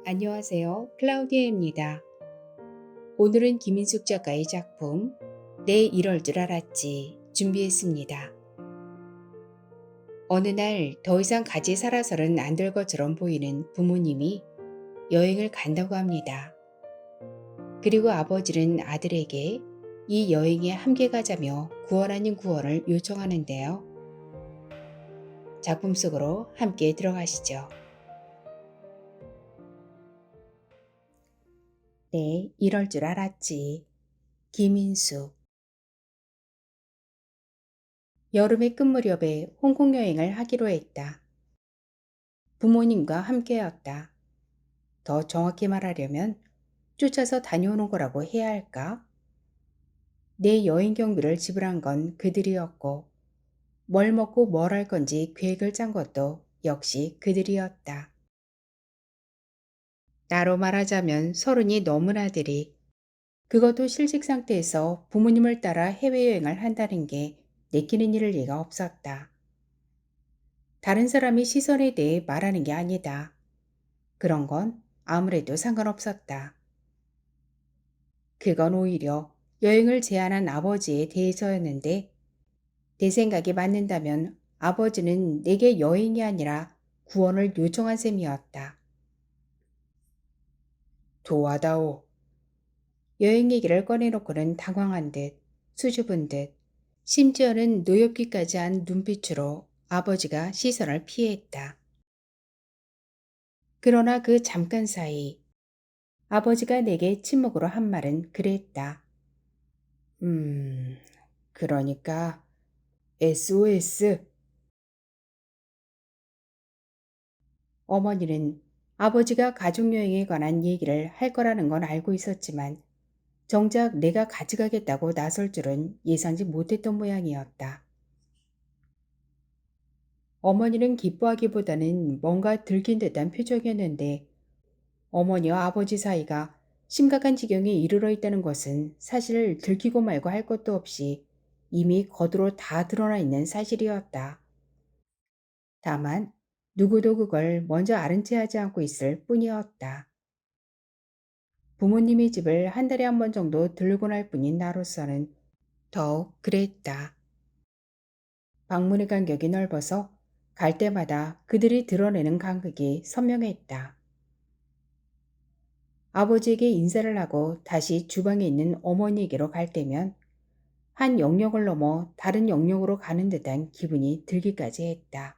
안녕하세요. 클라우디아입니다. 오늘은 김인숙 작가의 작품 내 이럴 줄 알았지 준비했습니다. 어느 날 더 이상 같이 살아서는 안 될 것처럼 보이는 부모님이 여행을 간다고 합니다. 그리고 아버지는 아들에게 이 여행에 함께 가자며 구원 아닌 구원을 요청하는데요. 작품 속으로 함께 들어가시죠. 네, 이럴 줄 알았지. 김인숙. 여름의 끝 무렵에 홍콩 여행을 하기로 했다. 부모님과 함께였다. 더 정확히 말하려면 쫓아서 다녀오는 거라고 해야 할까? 내 여행 경비를 지불한 건 그들이었고, 뭘 먹고 뭘 할 건지 계획을 짠 것도 역시 그들이었다. 나로 말하자면 서른이 넘은 아들이, 그것도 실직 상태에서 부모님을 따라 해외여행을 한다는 게 내키는 일일 리가 없었다. 다른 사람의 시선에 대해 말하는 게 아니다. 그런 건 아무래도 상관없었다. 그건 오히려 여행을 제안한 아버지에 대해서였는데, 내 생각이 맞는다면 아버지는 내게 여행이 아니라 구원을 요청한 셈이었다. 도와다오. 여행 얘기를 꺼내놓고는 당황한 듯, 수줍은 듯, 심지어는 노엽기까지 한 눈빛으로 아버지가 시선을 피했다. 그러나 그 잠깐 사이 아버지가 내게 침묵으로 한 말은 그랬다. 음, 그러니까 SOS. 어머니는 아버지가 가족여행에 관한 얘기를 할 거라는 건 알고 있었지만 정작 내가 가져가겠다고 나설 줄은 예상치 못했던 모양이었다. 어머니는 기뻐하기보다는 뭔가 들킨 듯한 표정이었는데 어머니와 아버지 사이가 심각한 지경에 이르러 있다는 것은 사실 들키고 말고 할 것도 없이 이미 겉으로 다 드러나 있는 사실이었다. 다만 누구도 그걸 먼저 아는 체 하지 않고 있을 뿐이었다. 부모님의 집을 한 달에 한 번 정도 들르곤 할 뿐인 나로서는 더욱 그랬다. 방문의 간격이 넓어서 갈 때마다 그들이 드러내는 간극이 선명했다. 아버지에게 인사를 하고 다시 주방에 있는 어머니에게로 갈 때면 한 영역을 넘어 다른 영역으로 가는 듯한 기분이 들기까지 했다.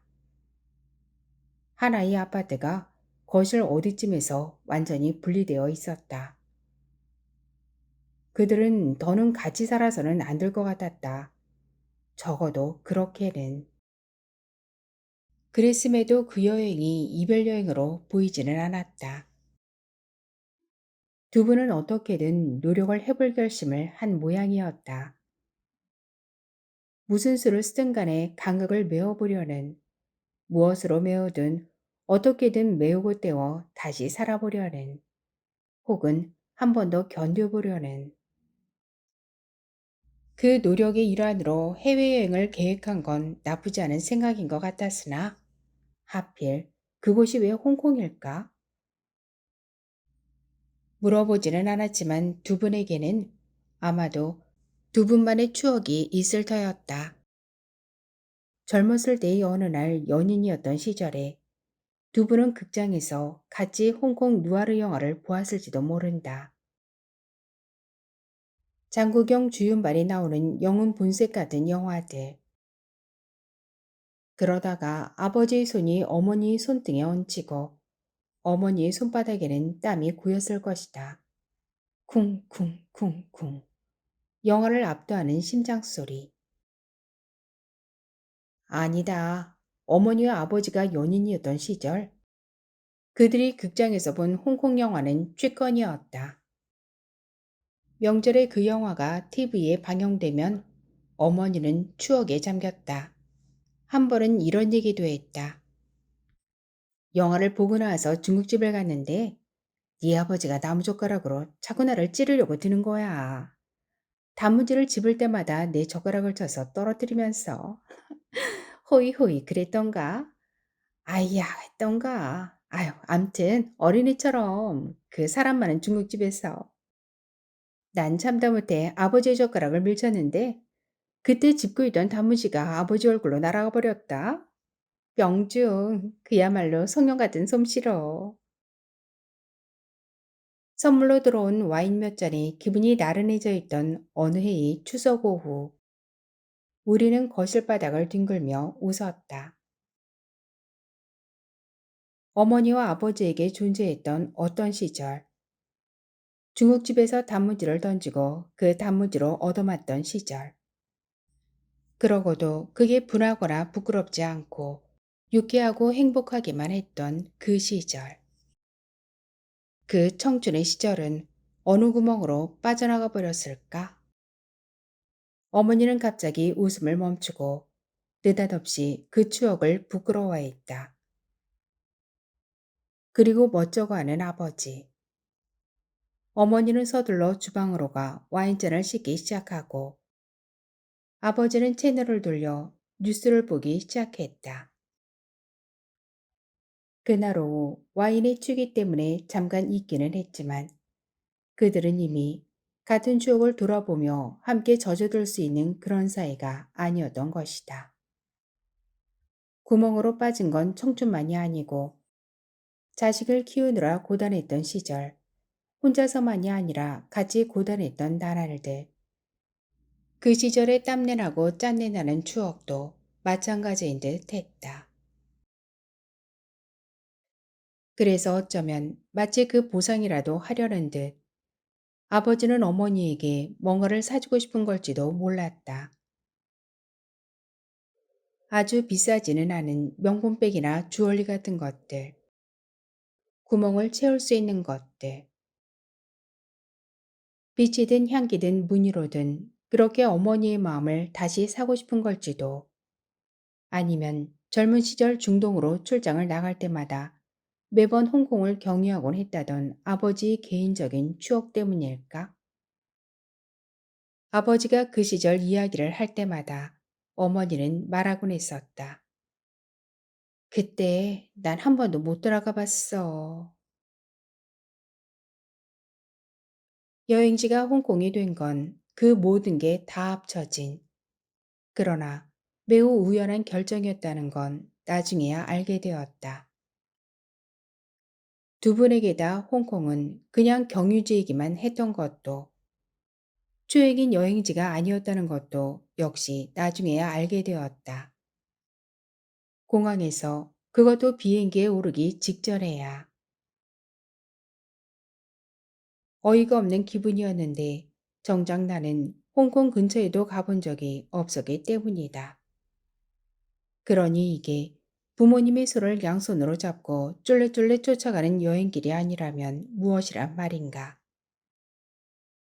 하나의 아파트가 거실 어디쯤에서 완전히 분리되어 있었다. 그들은 더는 같이 살아서는 안 될 것 같았다. 적어도 그렇게는. 그랬음에도 그 여행이 이별 여행으로 보이지는 않았다. 두 분은 어떻게든 노력을 해볼 결심을 한 모양이었다. 무슨 수를 쓰든 간에 간극을 메워보려는, 무엇으로 메우든 어떻게든 메우고 떼어 다시 살아보려는, 혹은 한 번 더 견뎌보려는. 그 노력의 일환으로 해외여행을 계획한 건 나쁘지 않은 생각인 것 같았으나 하필 그곳이 왜 홍콩일까? 물어보지는 않았지만 두 분에게는 아마도 두 분만의 추억이 있을 터였다. 젊었을 때의 어느 날 연인이었던 시절에 두 분은 극장에서 같이 홍콩 누아르 영화를 보았을지도 모른다. 장국영 주윤발이 나오는 영웅 본색 같은 영화들. 그러다가 아버지의 손이 어머니의 손등에 얹히고 어머니의 손바닥에는 땀이 고였을 것이다. 쿵쿵쿵쿵. 영화를 압도하는 심장 소리. 아니다. 어머니와 아버지가 연인이었던 시절 그들이 극장에서 본 홍콩 영화는 취권이었다. 명절에 그 영화가 TV에 방영되면 어머니는 추억에 잠겼다. 한 번은 이런 얘기도 했다. 영화를 보고 나와서 중국집을 갔는데 네 아버지가 나무젓가락으로 자꾸 나를 찌르려고 드는 거야. 단무지를 집을 때마다 내 젓가락을 쳐서 떨어뜨리면서 호이호이 그랬던가? 아이야 했던가? 아유, 암튼 어린이처럼 그 사람 많은 중국집에서 난 참다 못해 아버지의 젓가락을 밀쳤는데 그때 짚고 있던 단무지가 아버지 얼굴로 날아가 버렸다. 명중, 그야말로 성령 같은 솜씨로. 선물로 들어온 와인 몇 잔이 기분이 나른해져 있던 어느 해의 추석 오후, 우리는 거실 바닥을 뒹굴며 웃었다. 어머니와 아버지에게 존재했던 어떤 시절, 중국집에서 단무지를 던지고 그 단무지로 얻어맞던 시절, 그러고도 그게 분하거나 부끄럽지 않고 유쾌하고 행복하기만 했던 그 시절. 그 청춘의 시절은 어느 구멍으로 빠져나가 버렸을까? 어머니는 갑자기 웃음을 멈추고 느닷없이 그 추억을 부끄러워했다. 그리고 멋쩍어하는 아버지. 어머니는 서둘러 주방으로 가 와인잔을 씻기 시작하고 아버지는 채널을 돌려 뉴스를 보기 시작했다. 그날 오후 와인의 취기 때문에 잠깐 잊기는 했지만 그들은 이미 같은 추억을 돌아보며 함께 젖어들 수 있는 그런 사이가 아니었던 것이다. 구멍으로 빠진 건 청춘만이 아니고 자식을 키우느라 고단했던 시절, 혼자서만이 아니라 같이 고단했던 나날들, 그 시절에 땀내나고 짠내나는 추억도 마찬가지인 듯 했다. 그래서 어쩌면 마치 그 보상이라도 하려는 듯 아버지는 어머니에게 뭔가를 사주고 싶은 걸지도 몰랐다. 아주 비싸지는 않은 명품백이나 주얼리 같은 것들, 구멍을 채울 수 있는 것들, 빛이든 향기든 무늬로든 그렇게 어머니의 마음을 다시 사고 싶은 걸지도 아니면 젊은 시절 중동으로 출장을 나갈 때마다 매번 홍콩을 경유하곤 했다던 아버지의 개인적인 추억 때문일까? 아버지가 그 시절 이야기를 할 때마다 어머니는 말하곤 했었다. 그때 난 한 번도 못 돌아가 봤어. 여행지가 홍콩이 된 건 그 모든 게 다 합쳐진, 그러나 매우 우연한 결정이었다는 건 나중에야 알게 되었다. 두 분에게 다 홍콩은 그냥 경유지이기만 했던 것도, 추억인 여행지가 아니었다는 것도 역시 나중에야 알게 되었다. 공항에서, 그것도 비행기에 오르기 직전에야. 어이가 없는 기분이었는데 정작 나는 홍콩 근처에도 가본 적이 없었기 때문이다. 그러니 이게 부모님의 손을 양손으로 잡고 쫄래쫄래 쫓아가는 여행길이 아니라면 무엇이란 말인가.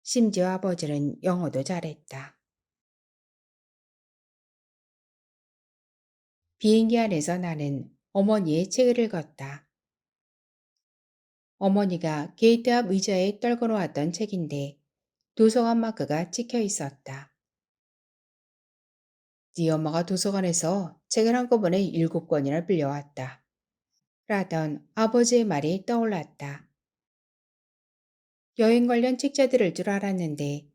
심지어 아버지는 영어도 잘했다. 비행기 안에서 나는 어머니의 책을 읽었다. 어머니가 게이트 앞 의자에 떨궈 놓았던 책인데 도서관 마크가 찍혀 있었다. 네 엄마가 도서관에서 책을 한꺼번에 7권이나 빌려왔다. 라던 아버지의 말이 떠올랐다. 여행 관련 책자들일 줄 알았는데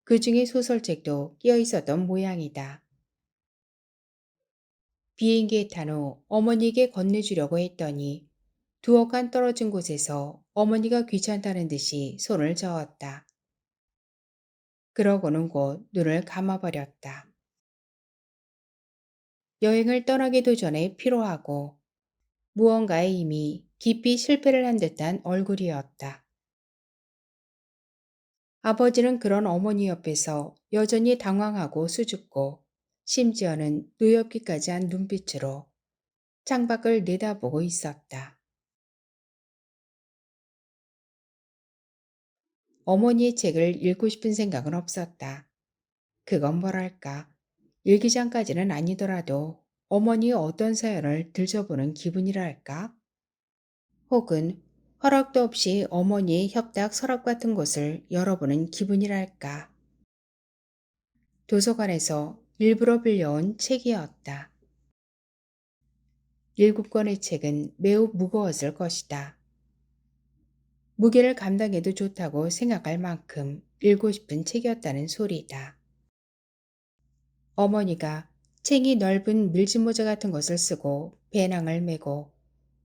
그 중에 소설책도 끼어 있었던 모양이다. 비행기에 탄 후 어머니에게 건네주려고 했더니 두어 칸 떨어진 곳에서 어머니가 귀찮다는 듯이 손을 저었다. 그러고는 곧 눈을 감아버렸다. 여행을 떠나기도 전에 피로하고 무언가에 이미 깊이 실패를 한 듯한 얼굴이었다. 아버지는 그런 어머니 옆에서 여전히 당황하고 수줍고 심지어는 노엽기까지 한 눈빛으로 창밖을 내다보고 있었다. 어머니의 책을 읽고 싶은 생각은 없었다. 그건 뭐랄까, 일기장까지는 아니더라도 어머니의 어떤 사연을 들춰보는 기분이랄까? 혹은 허락도 없이 어머니의 협탁 서랍 같은 곳을 열어보는 기분이랄까? 도서관에서 일부러 빌려온 책이었다. 7권의 책은 매우 무거웠을 것이다. 무게를 감당해도 좋다고 생각할 만큼 읽고 싶은 책이었다는 소리다. 어머니가 챙이 넓은 밀짚모자 같은 것을 쓰고 배낭을 메고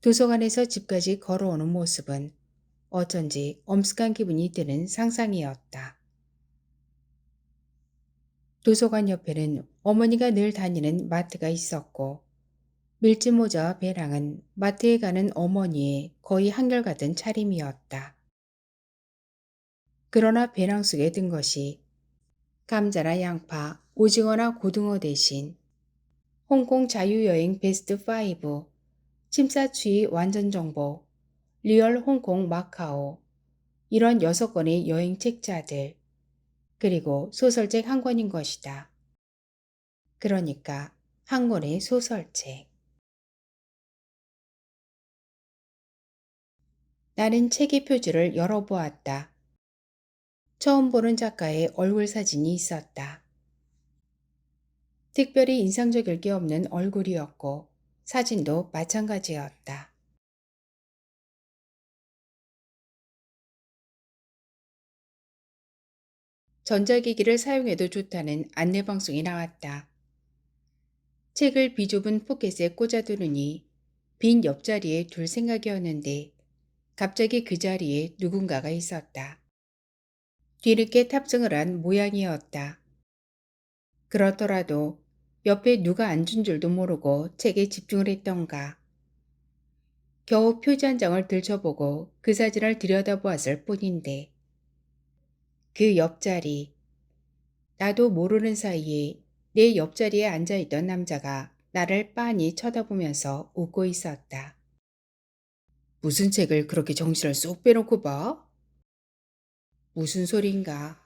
도서관에서 집까지 걸어오는 모습은 어쩐지 엄숙한 기분이 드는 상상이었다. 도서관 옆에는 어머니가 늘 다니는 마트가 있었고 밀짚모자와 배낭은 마트에 가는 어머니의 거의 한결같은 차림이었다. 그러나 배낭 속에 든 것이 감자나 양파, 오징어나 고등어 대신 홍콩 자유여행 베스트 5, 침사추이 완전 정보, 리얼 홍콩 마카오, 이런 6권의 여행 책자들, 그리고 소설책 한 권인 것이다. 그러니까 한 권의 소설책. 나는 책의 표지를 열어보았다. 처음 보는 작가의 얼굴 사진이 있었다. 특별히 인상적일 게 없는 얼굴이었고 사진도 마찬가지였다. 전자기기를 사용해도 좋다는 안내방송이 나왔다. 책을 비좁은 포켓에 꽂아두느니 빈 옆자리에 둘 생각이었는데 갑자기 그 자리에 누군가가 있었다. 뒤늦게 탑승을 한 모양이었다. 그렇더라도 옆에 누가 앉은 줄도 모르고 책에 집중을 했던가. 겨우 표지 한 장을 들춰보고 그 사진을 들여다보았을 뿐인데 그 옆자리, 나도 모르는 사이에 내 옆자리에 앉아있던 남자가 나를 빤히 쳐다보면서 웃고 있었다. 무슨 책을 그렇게 정신을 쏙 빼놓고 봐? 무슨 소린가?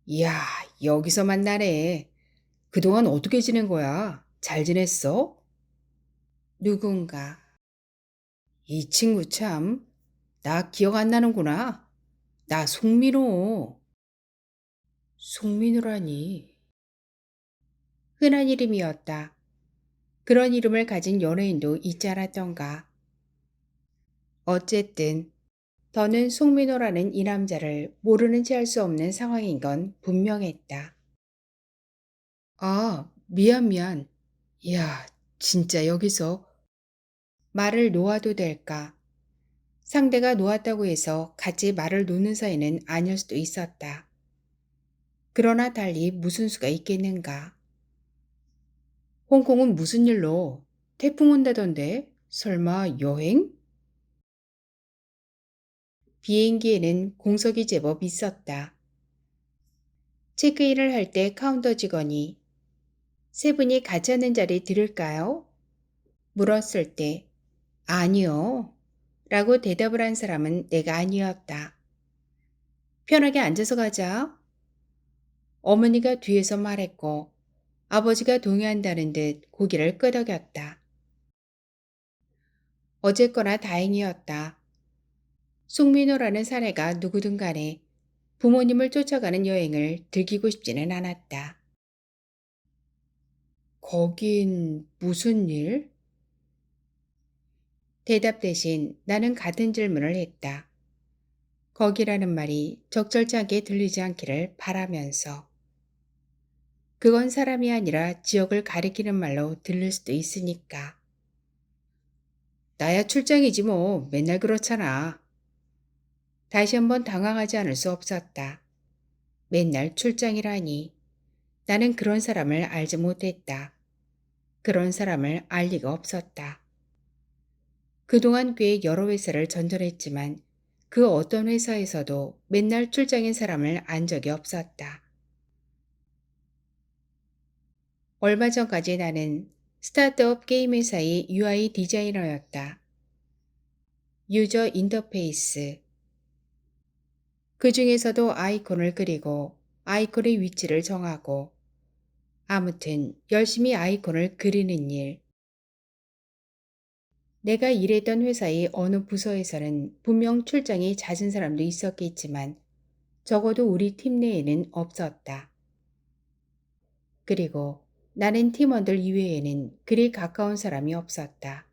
이야, 여기서 만나네. 그동안 어떻게 지낸 거야? 잘 지냈어? 누군가. 이 친구 참, 나 기억 안 나는구나. 나 송민호. 송민호라니. 흔한 이름이었다. 그런 이름을 가진 연예인도 있지 않았던가. 어쨌든 더는 송민호라는 이 남자를 모르는 체 할 수 없는 상황인 건 분명했다. 아, 미안. 이야, 진짜 여기서 말을 놓아도 될까? 상대가 놓았다고 해서 같이 말을 놓는 사이는 아닐 수도 있었다. 그러나 달리 무슨 수가 있겠는가? 홍콩은 무슨 일로? 태풍 온다던데? 설마 여행? 비행기에는 공석이 제법 있었다. 체크인을 할 때 카운터 직원이 세 분이 같이 앉는 자리 들을까요? 물었을 때 아니요. 라고 대답을 한 사람은 내가 아니었다. 편하게 앉아서 가자. 어머니가 뒤에서 말했고 아버지가 동의한다는 듯 고개를 끄덕였다. 어쨌거나 다행이었다. 송민호라는 사내가 누구든 간에 부모님을 쫓아가는 여행을 들키고 싶지는 않았다. 거긴 무슨 일? 대답 대신 나는 같은 질문을 했다. 거기라는 말이 적절치 않게 들리지 않기를 바라면서. 그건 사람이 아니라 지역을 가리키는 말로 들릴 수도 있으니까. 나야 출장이지 뭐 맨날 그렇잖아. 다시 한번 당황하지 않을 수 없었다. 맨날 출장이라니. 나는 그런 사람을 알지 못했다. 그런 사람을 알 리가 없었다. 그동안 꽤 여러 회사를 전전했지만 그 어떤 회사에서도 맨날 출장인 사람을 안 적이 없었다. 얼마 전까지 나는 스타트업 게임 회사의 UI 디자이너였다. 유저 인터페이스. 그 중에서도 아이콘을 그리고 아이콘의 위치를 정하고 아무튼 열심히 아이콘을 그리는 일. 내가 일했던 회사의 어느 부서에서는 분명 출장이 잦은 사람도 있었겠지만 적어도 우리 팀 내에는 없었다. 그리고 나는 팀원들 이외에는 그리 가까운 사람이 없었다.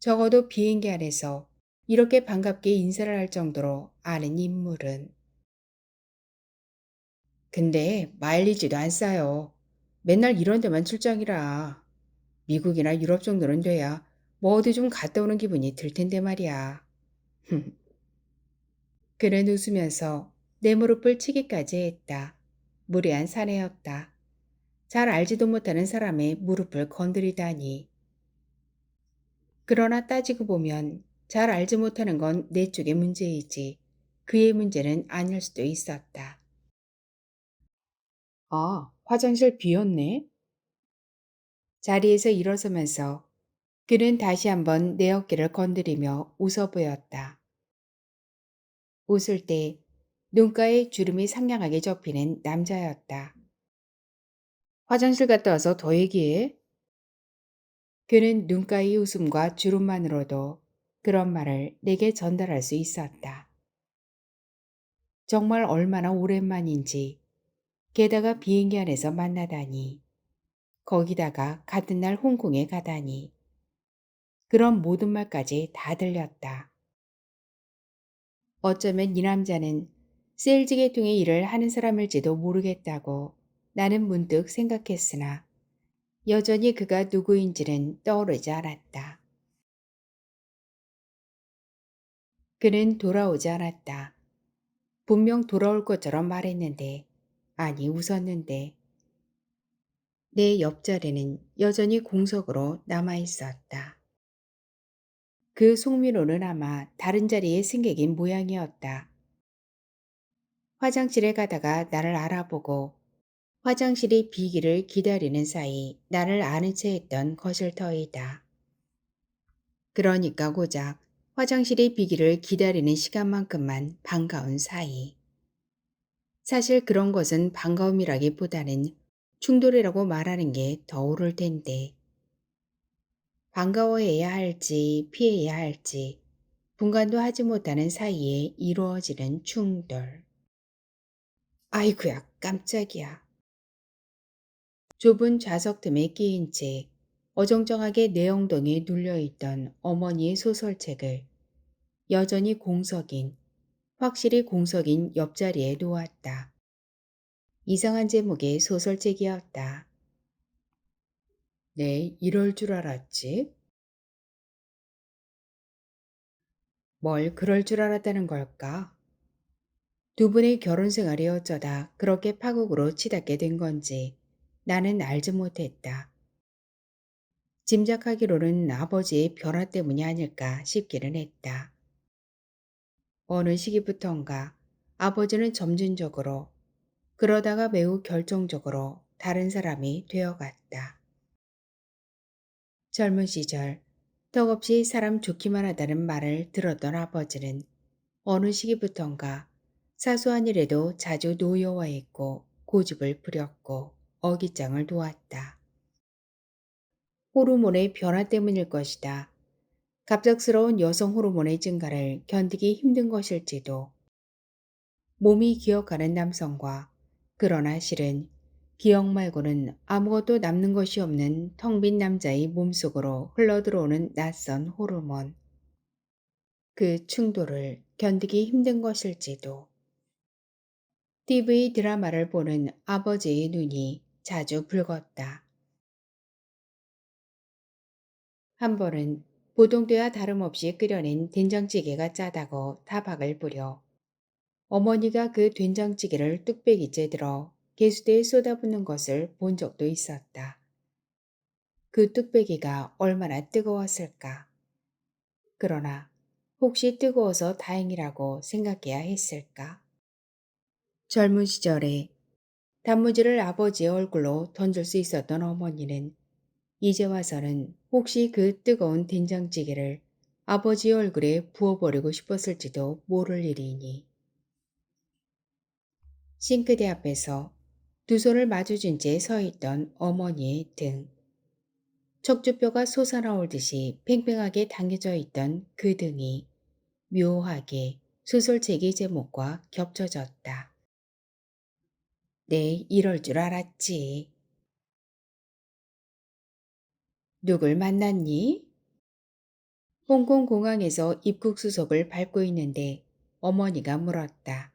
적어도 비행기 안에서 이렇게 반갑게 인사를 할 정도로 아는 인물은. 근데 마일리지도 안 싸요. 맨날 이런 데만 출장이라. 미국이나 유럽 정도는 돼야 뭐 어디 좀 갔다 오는 기분이 들 텐데 말이야. 그는 웃으면서 내 무릎을 치기까지 했다. 무례한 사내였다. 잘 알지도 못하는 사람의 무릎을 건드리다니. 그러나 따지고 보면 잘 알지 못하는 건 내 쪽의 문제이지 그의 문제는 아닐 수도 있었다. 아, 화장실 비었네. 자리에서 일어서면서 그는 다시 한번 내 어깨를 건드리며 웃어 보였다. 웃을 때 눈가에 주름이 상냥하게 접히는 남자였다. 화장실 갔다 와서 더 얘기해. 그는 눈가의 웃음과 주름만으로도 그런 말을 내게 전달할 수 있었다. 정말 얼마나 오랜만인지, 게다가 비행기 안에서 만나다니, 거기다가 같은 날 홍콩에 가다니, 그런 모든 말까지 다 들렸다. 어쩌면 이 남자는 세일즈 계통의 일을 하는 사람일지도 모르겠다고 나는 문득 생각했으나 여전히 그가 누구인지는 떠오르지 않았다. 그는 돌아오지 않았다. 분명 돌아올 것처럼 말했는데, 아니 웃었는데, 내 옆자리는 여전히 공석으로 남아 있었다. 그 속미로는 아마 다른 자리에 승객인 모양이었다. 화장실에 가다가 나를 알아보고 화장실이 비기를 기다리는 사이 나를 아는 채 했던 거실터이다. 그러니까 고작 화장실이 비기를 기다리는 시간만큼만 반가운 사이. 사실 그런 것은 반가움이라기보다는 충돌이라고 말하는 게 더 옳을 텐데. 반가워해야 할지 피해야 할지 분간도 하지 못하는 사이에 이루어지는 충돌. 아이쿠야 깜짝이야. 좁은 좌석 틈에 끼인 채 어정쩡하게 내 엉덩이에 눌려있던 어머니의 소설책을 여전히 공석인, 확실히 공석인 옆자리에 놓았다. 이상한 제목의 소설책이었다. 네, 이럴 줄 알았지? 뭘 그럴 줄 알았다는 걸까? 두 분의 결혼 생활이 어쩌다 그렇게 파국으로 치닫게 된 건지 나는 알지 못했다. 짐작하기로는 아버지의 변화 때문이 아닐까 싶기는 했다. 어느 시기부턴가 아버지는 점진적으로 그러다가 매우 결정적으로 다른 사람이 되어갔다. 젊은 시절 덕없이 사람 좋기만 하다는 말을 들었던 아버지는 어느 시기부턴가 사소한 일에도 자주 노여워했고 고집을 부렸고 어깃장을 놓았다. 호르몬의 변화 때문일 것이다. 갑작스러운 여성 호르몬의 증가를 견디기 힘든 것일지도. 몸이 기억하는 남성과 그러나 실은 기억 말고는 아무것도 남는 것이 없는 텅 빈 남자의 몸속으로 흘러들어오는 낯선 호르몬. 그 충돌을 견디기 힘든 것일지도. TV 드라마를 보는 아버지의 눈이 자주 붉었다. 한 번은 보통 때와 다름없이 끓여낸 된장찌개가 짜다고 타박을 부려 어머니가 그 된장찌개를 뚝배기째 들어 개수대에 쏟아붓는 것을 본 적도 있었다. 그 뚝배기가 얼마나 뜨거웠을까. 그러나 혹시 뜨거워서 다행이라고 생각해야 했을까? 젊은 시절에 단무지를 아버지의 얼굴로 던질 수 있었던 어머니는 이제 와서는 혹시 그 뜨거운 된장찌개를 아버지의 얼굴에 부어버리고 싶었을지도 모를 일이니. 싱크대 앞에서 두 손을 마주준 채 서 있던 어머니의 등. 척추뼈가 솟아나올 듯이 팽팽하게 당겨져 있던 그 등이 묘하게 소설책의 제목과 겹쳐졌다. 네, 이럴 줄 알았지. 누굴 만났니? 홍콩 공항에서 입국 수속을 밟고 있는데 어머니가 물었다.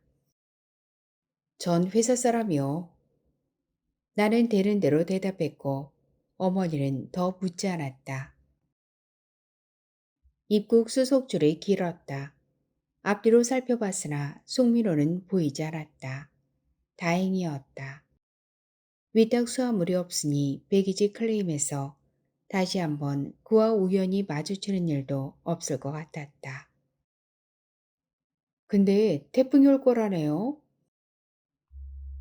전 회사 사람이요. 나는 되는 대로 대답했고 어머니는 더 묻지 않았다. 입국 수속줄이 길었다. 앞뒤로 살펴봤으나 송민호는 보이지 않았다. 다행이었다. 위탁 수화물이 없으니 백이지 클레임에서 다시 한번 그와 우연히 마주치는 일도 없을 것 같았다. 근데 태풍이 올 거라네요.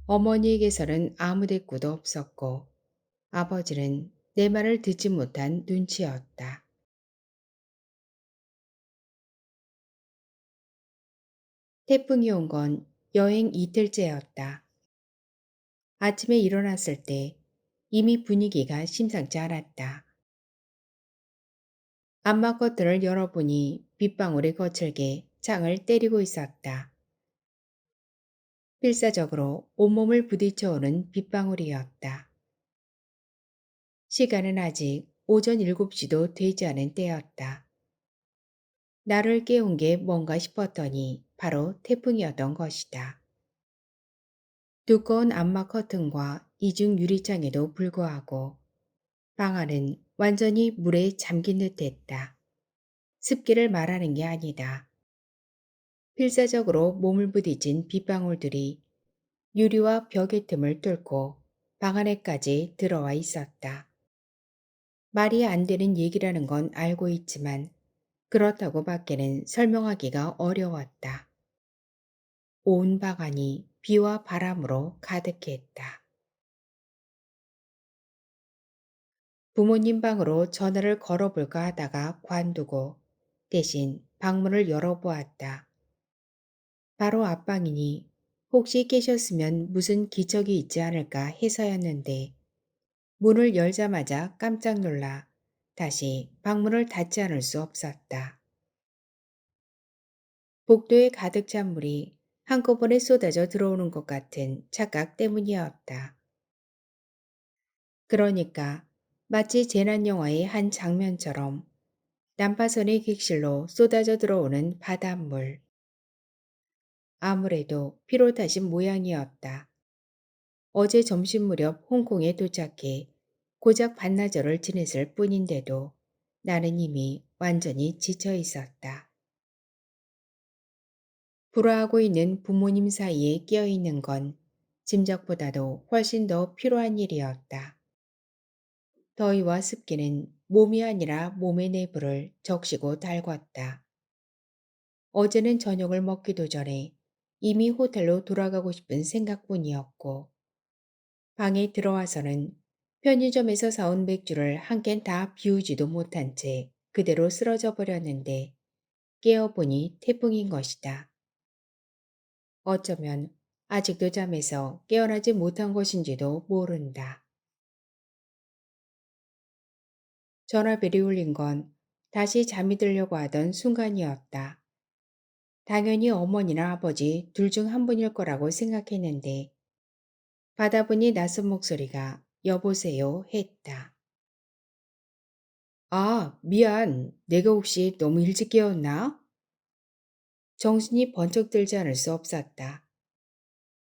어머니에게서는 아무 대꾸도 없었고 아버지는 내 말을 듣지 못한 눈치였다. 태풍이 온 건 여행 이틀째였다. 아침에 일어났을 때 이미 분위기가 심상치 않았다. 안마 커튼을 열어보니 빗방울이 거칠게 창을 때리고 있었다. 필사적으로 온몸을 부딪혀오는 빗방울이었다. 시간은 아직 오전 7시도 되지 않은 때였다. 나를 깨운 게 뭔가 싶었더니 바로 태풍이었던 것이다. 두꺼운 안마 커튼과 이중 유리창에도 불구하고 방 안은 완전히 물에 잠긴 듯했다. 습기를 말하는 게 아니다. 필사적으로 몸을 부딪힌 빗방울들이 유리와 벽의 틈을 뚫고 방 안에까지 들어와 있었다. 말이 안 되는 얘기라는 건 알고 있지만 그렇다고 밖에는 설명하기가 어려웠다. 온 방 안이 비와 바람으로 가득했다. 부모님 방으로 전화를 걸어볼까 하다가 관두고 대신 방문을 열어보았다. 바로 앞방이니 혹시 깨셨으면 무슨 기척이 있지 않을까 해서였는데 문을 열자마자 깜짝 놀라 다시 방문을 닫지 않을 수 없었다. 복도에 가득 찬 물이 한꺼번에 쏟아져 들어오는 것 같은 착각 때문이었다. 그러니까 마치 재난영화의 한 장면처럼 난파선의 객실로 쏟아져 들어오는 바닷물. 아무래도 피로 타신 모양이었다. 어제 점심 무렵 홍콩에 도착해 고작 반나절을 지냈을 뿐인데도 나는 이미 완전히 지쳐 있었다. 불화하고 있는 부모님 사이에 끼어 있는 건 짐작보다도 훨씬 더 필요한 일이었다. 더위와 습기는 몸이 아니라 몸의 내부를 적시고 달궜다. 어제는 저녁을 먹기도 전에 이미 호텔로 돌아가고 싶은 생각뿐이었고 방에 들어와서는 편의점에서 사온 맥주를 한 캔 다 비우지도 못한 채 그대로 쓰러져 버렸는데 깨어보니 태풍인 것이다. 어쩌면 아직도 잠에서 깨어나지 못한 것인지도 모른다. 전화벨이 울린 건 다시 잠이 들려고 하던 순간이었다. 당연히 어머니나 아버지 둘 중 한 분일 거라고 생각했는데 받아보니 낯선 목소리가 여보세요 했다. 아, 미안. 내가 혹시 너무 일찍 깨웠나? 정신이 번쩍 들지 않을 수 없었다.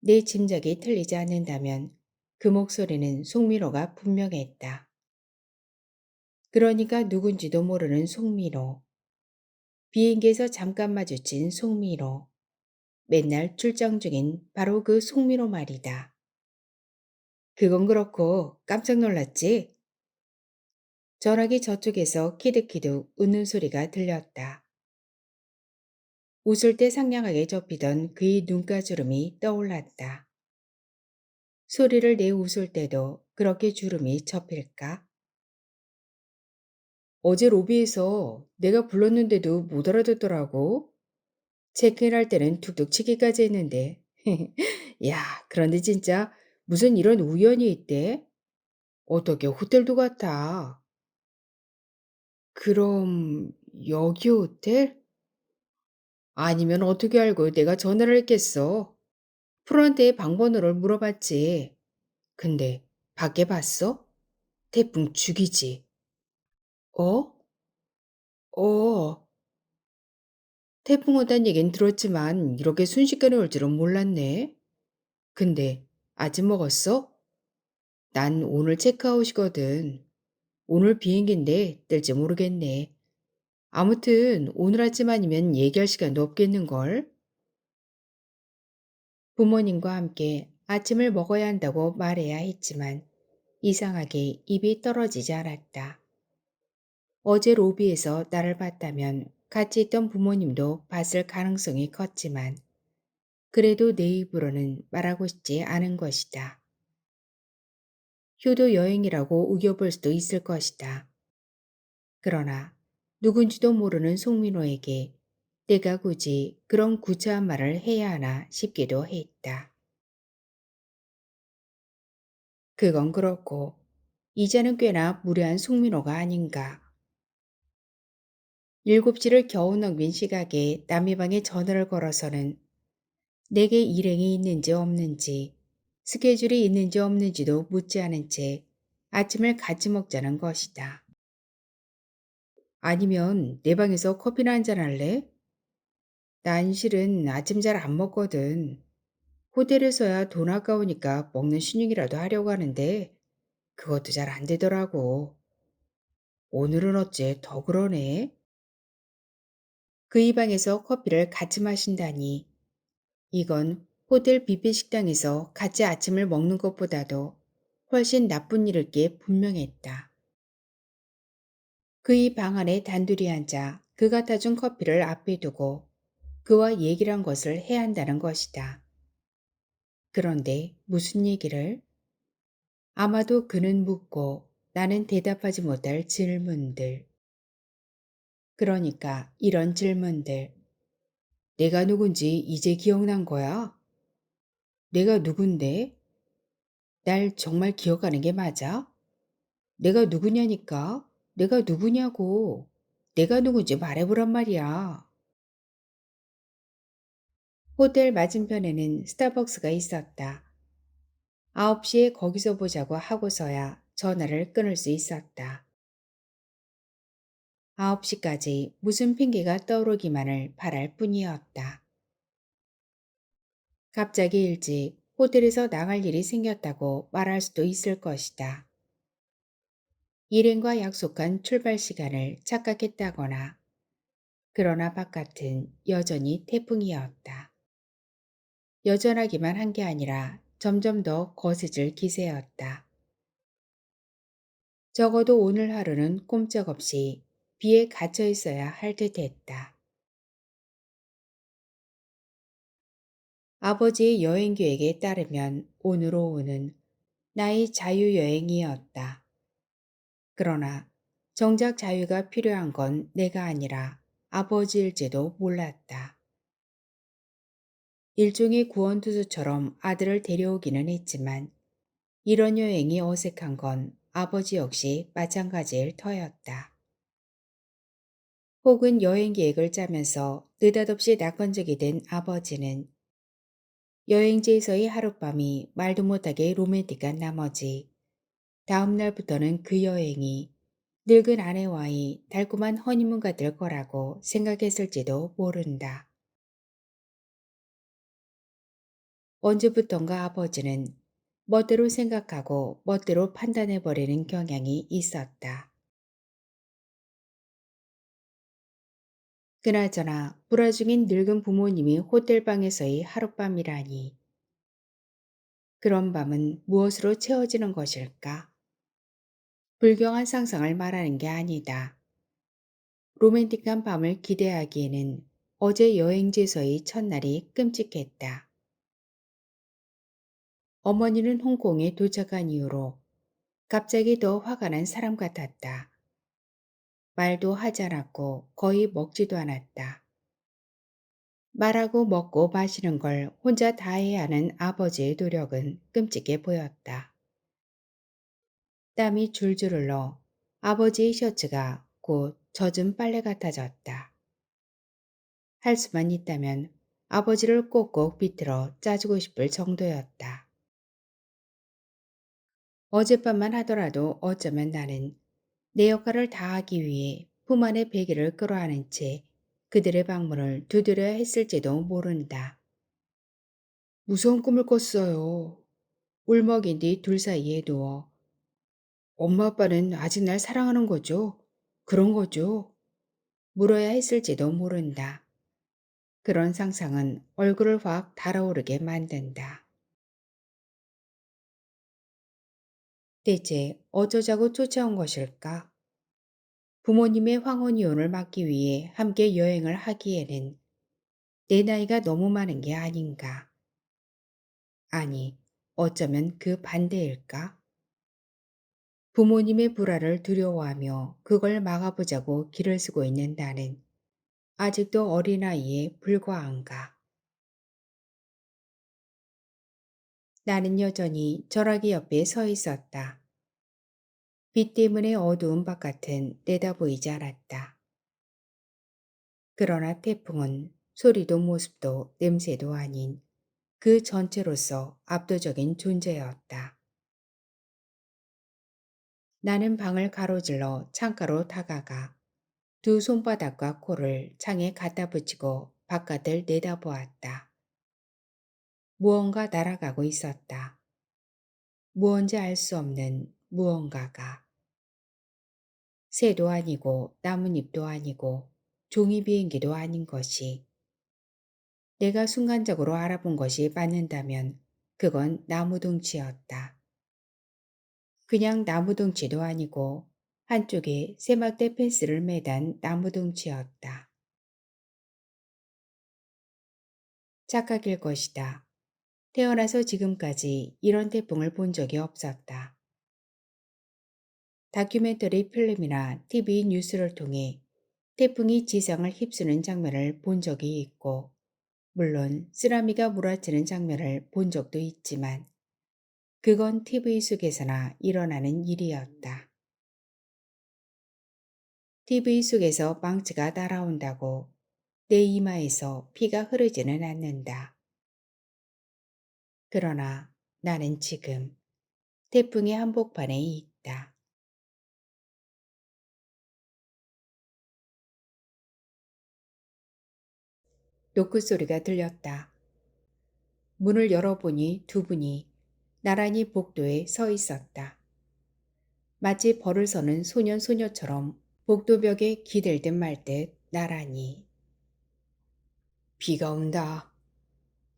내 짐작이 틀리지 않는다면 그 목소리는 송미로가 분명했다. 그러니까 누군지도 모르는 송미로. 비행기에서 잠깐 마주친 송미로. 맨날 출장 중인 바로 그 송미로 말이다. 그건 그렇고 깜짝 놀랐지? 전화기 저쪽에서 키득키득 웃는 소리가 들렸다. 웃을 때 상냥하게 접히던 그의 눈가주름이 떠올랐다. 소리를 내 웃을 때도 그렇게 주름이 접힐까? 어제 로비에서 내가 불렀는데도 못 알아듣더라고. 체크인할 때는 툭툭 치기까지 했는데. 야, 그런데 진짜 무슨 이런 우연이 있대? 어떻게 호텔도 같아. 그럼 여기 호텔? 아니면 어떻게 알고 내가 전화를 했겠어? 프런트에 방번호를 물어봤지. 근데 밖에 봤어? 태풍 죽이지. 어? 어. 태풍 온다는 얘긴 들었지만 이렇게 순식간에 올 줄은 몰랐네. 근데 아직 먹었어? 난 오늘 체크아웃이거든. 오늘 비행기인데 뜰지 모르겠네. 아무튼 오늘 아침 아니면 얘기할 시간도 없겠는걸? 부모님과 함께 아침을 먹어야 한다고 말해야 했지만 이상하게 입이 떨어지지 않았다. 어제 로비에서 나를 봤다면 같이 있던 부모님도 봤을 가능성이 컸지만 그래도 내 입으로는 말하고 싶지 않은 것이다. 효도 여행이라고 우겨볼 수도 있을 것이다. 그러나 누군지도 모르는 송민호에게 내가 굳이 그런 구차한 말을 해야 하나 싶기도 했다. 그건 그렇고 이제는 꽤나 무례한 송민호가 아닌가. 7시를 겨우 넘긴 시각에 남의 방에 전화를 걸어서는 내게 일행이 있는지 없는지 스케줄이 있는지 없는지도 묻지 않은 채 아침을 같이 먹자는 것이다. 아니면 내 방에서 커피나 한잔 할래? 난 실은 아침 잘 안 먹거든. 호텔에서야 돈 아까우니까 먹는 신용이라도 하려고 하는데 그것도 잘 안 되더라고. 오늘은 어째 더 그러네? 그이 방에서 커피를 같이 마신다니. 이건 호텔 뷔페 식당에서 같이 아침을 먹는 것보다도 훨씬 나쁜 일일 게 분명했다. 그의 방 안에 단둘이 앉아 그가 타준 커피를 앞에 두고 그와 얘기를 한 것을 해야 한다는 것이다. 그런데 무슨 얘기를? 아마도 그는 묻고 나는 대답하지 못할 질문들. 그러니까 이런 질문들. 내가 누군지 이제 기억난 거야? 내가 누군데? 날 정말 기억하는 게 맞아? 내가 누구냐니까? 내가 누구냐고. 내가 누군지 말해보란 말이야. 호텔 맞은편에는 스타벅스가 있었다. 9시에 거기서 보자고 하고서야 전화를 끊을 수 있었다. 9시까지 무슨 핑계가 떠오르기만을 바랄 뿐이었다. 갑자기 일찍 호텔에서 나갈 일이 생겼다고 말할 수도 있을 것이다. 일행과 약속한 출발 시간을 착각했다거나 그러나 바깥은 여전히 태풍이었다. 여전하기만 한 게 아니라 점점 더 거세질 기세였다. 적어도 오늘 하루는 꼼짝없이 비에 갇혀 있어야 할 듯했다. 아버지의 여행 계획에 따르면 오늘 오후는 나의 자유여행이었다. 그러나 정작 자유가 필요한 건 내가 아니라 아버지일지도 몰랐다. 일종의 구원투수처럼 아들을 데려오기는 했지만 이런 여행이 어색한 건 아버지 역시 마찬가지일 터였다. 혹은 여행 계획을 짜면서 느닷없이 낙원적이 된 아버지는 여행지에서의 하룻밤이 말도 못하게 로맨틱한 나머지 다음 날부터는 그 여행이 늙은 아내와의 달콤한 허니문가 될 거라고 생각했을지도 모른다. 언제부턴가 아버지는 멋대로 생각하고 멋대로 판단해버리는 경향이 있었다. 그나저나 불화 중인 늙은 부모님이 호텔방에서의 하룻밤이라니 그런 밤은 무엇으로 채워지는 것일까? 불경한 상상을 말하는 게 아니다. 로맨틱한 밤을 기대하기에는 어제 여행지에서의 첫날이 끔찍했다. 어머니는 홍콩에 도착한 이후로 갑자기 더 화가 난 사람 같았다. 말도 하지 않았고 거의 먹지도 않았다. 말하고 먹고 마시는 걸 혼자 다 해야 하는 아버지의 노력은 끔찍해 보였다. 땀이 줄줄 흘러 아버지의 셔츠가 곧 젖은 빨래 같아졌다. 할 수만 있다면 아버지를 꼭꼭 비틀어 짜주고 싶을 정도였다. 어젯밤만 하더라도 어쩌면 나는 내 역할을 다하기 위해 품 안에 베개를 끌어안은 채 그들의 방문을 두드려야 했을지도 모른다. 무서운 꿈을 꿨어요. 울먹인 뒤 둘 사이에 누워 엄마 아빠는 아직 날 사랑하는 거죠? 그런 거죠? 물어야 했을지도 모른다. 그런 상상은 얼굴을 확 달아오르게 만든다. 대체 어쩌자고 쫓아온 것일까? 부모님의 황혼 이혼을 막기 위해 함께 여행을 하기에는 내 나이가 너무 많은 게 아닌가? 아니, 어쩌면 그 반대일까? 부모님의 불화를 두려워하며 그걸 막아보자고 길을 쓰고 있는 나는 아직도 어린아이에 불과한가? 나는 여전히 전화기 옆에 서 있었다. 빛 때문에 어두운 바깥은 내다보이지 않았다. 그러나 태풍은 소리도 모습도 냄새도 아닌 그 전체로서 압도적인 존재였다. 나는 방을 가로질러 창가로 다가가 두 손바닥과 코를 창에 갖다 붙이고 바깥을 내다보았다. 무언가 날아가고 있었다. 무언지 알 수 없는 무언가가. 새도 아니고 나뭇잎도 아니고 종이 비행기도 아닌 것이. 내가 순간적으로 알아본 것이 맞는다면 그건 나무둥치였다. 그냥 나무둥치도 아니고 한쪽에 세막대 펜스를 매단 나무둥치였다. 착각일 것이다. 태어나서 지금까지 이런 태풍을 본 적이 없었다. 다큐멘터리 필름이나 TV 뉴스를 통해 태풍이 지상을 휩쓰는 장면을 본 적이 있고, 물론 쓰나미가 몰아치는 장면을 본 적도 있지만 그건 TV 속에서나 일어나는 일이었다. TV 속에서 망치가 날아온다고 내 이마에서 피가 흐르지는 않는다. 그러나 나는 지금 태풍의 한복판에 있다. 노크 소리가 들렸다. 문을 열어보니 두 분이 나란히 복도에 서 있었다. 마치 벌을 서는 소년 소녀처럼 복도벽에 기댈 듯 말 듯 나란히. 비가 온다.